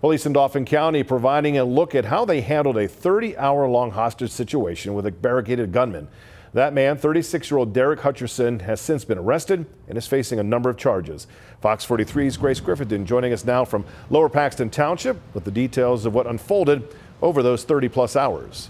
Police in Dauphin County providing a look at how they handled a 30-hour-long hostage situation with a barricaded gunman. That man, 36-year-old Derrick Hutcherson, has since been arrested and is facing a number of charges. Fox 43's Grace Griffithson joining us now from Lower Paxton Township with the details of what unfolded over those 30-plus hours.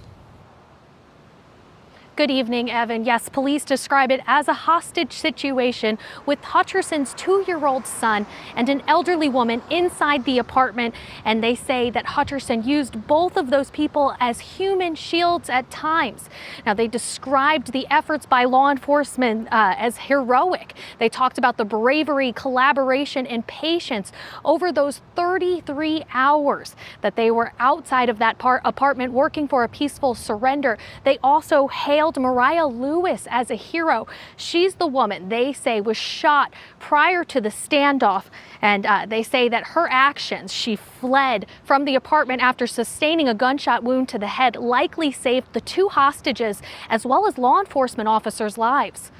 Good evening, Evan. Yes, police describe it as a hostage situation with Hutcherson's 2-year-old son and an elderly woman inside the apartment. And they say that Hutcherson used both of those people as human shields at times. Now, they described the efforts by law enforcement as heroic. They talked about the bravery, collaboration, and patience over those 33 hours that they were outside of that apartment working for a peaceful surrender. They also hailed Mariah Lewis as a hero. She's the woman they say was shot prior to the standoff, and they say that her actions, she fled from the apartment after sustaining a gunshot wound to the head, likely saved the 2 hostages as well as law enforcement officers' lives.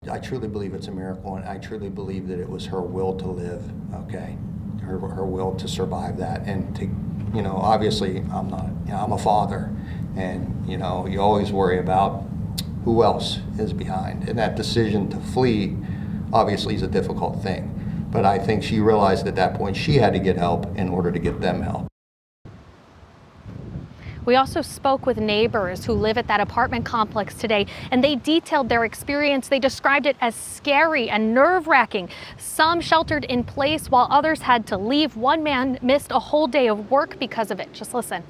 I truly believe it's a miracle, and I truly believe that it was her will to live, okay? Her will to survive that, and to, obviously I'm a father, and you always worry about who else is behind, and that decision to flee obviously is a difficult thing, but I think she realized at that point she had to get help in order to get them help. We also spoke with neighbors who live at that apartment complex today, and they detailed their experience. They described it as scary and nerve-wracking. Some sheltered in place while others had to leave. One man missed a whole day of work because of it. Just listen.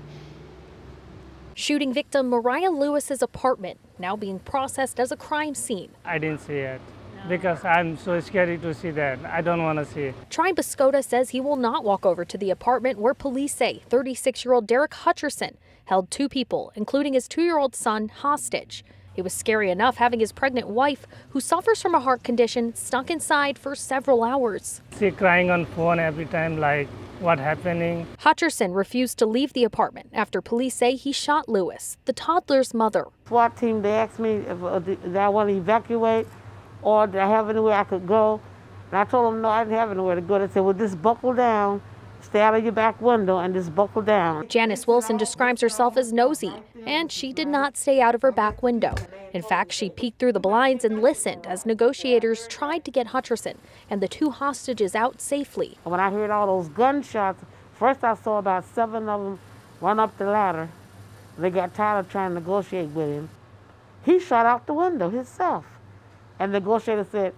Shooting victim Mariah Lewis's apartment now being processed as a crime scene. I didn't see it because I'm so scared to see that. I don't want to see it. Troy Biscotta says he will not walk over to the apartment where police say 36-year-old Derrick Hutcherson held 2 people, including his 2-year-old son, hostage. It was scary enough having his pregnant wife, who suffers from a heart condition, stuck inside for several hours. She crying on phone every time, like, what happening? Hutcherson refused to leave the apartment after police say he shot Lewis, the toddler's mother. SWAT team, they asked me if I want to evacuate or did I have anywhere I could go. And I told them no, I didn't have anywhere to go. They said, well, just buckle down, stay out of your back window and just buckle down. Janice Wilson describes herself as nosy, and she did not stay out of her back window. In fact, she peeked through the blinds and listened as negotiators tried to get Hutcherson and the 2 hostages out safely. When I heard all those gunshots, first I saw about 7 of them run up the ladder. They got tired of trying to negotiate with him. He shot out the window himself. And the negotiator said,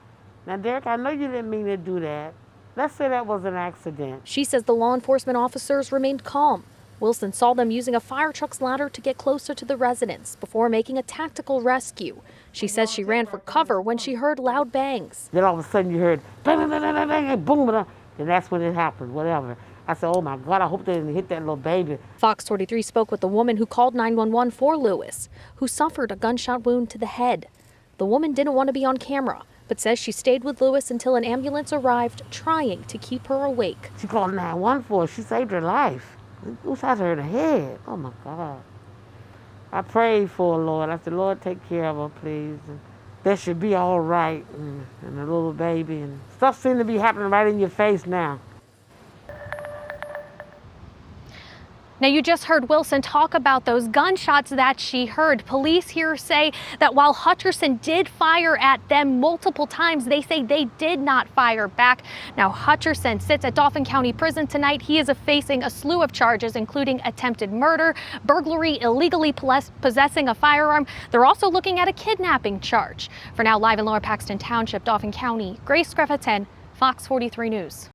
now, Derrick, I know you didn't mean to do that. Let's say that was an accident. She says the law enforcement officers remained calm. Wilson saw them using a fire truck's ladder to get closer to the residents before making a tactical rescue. She says she ran for cover when she heard loud bangs. Then all of a sudden you heard bang, bang, bang, bang, bang, boom, and that's when it happened, whatever. I said, oh my God, I hope they didn't hit that little baby. Fox 43 spoke with the woman who called 911 for Lewis, who suffered a gunshot wound to the head. The woman didn't want to be on camera, but says she stayed with Lewis until an ambulance arrived, trying to keep her awake. She called 911 for her. She saved her life. Who shot her in the head? Oh, my God. I prayed for her, Lord. I said, Lord, take care of her, please. And that should be all right. And the little baby. And stuff seems to be happening right in your face now. Now, you just heard Wilson talk about those gunshots that she heard. Police here say that while Hutcherson did fire at them multiple times, they say they did not fire back. Now, Hutcherson sits at Dauphin County Prison tonight. He is facing a slew of charges, including attempted murder, burglary, illegally possessing a firearm. They're also looking at a kidnapping charge. For now, live in Lower Paxton Township, Dauphin County, Grace Griffithson, Fox 43 News.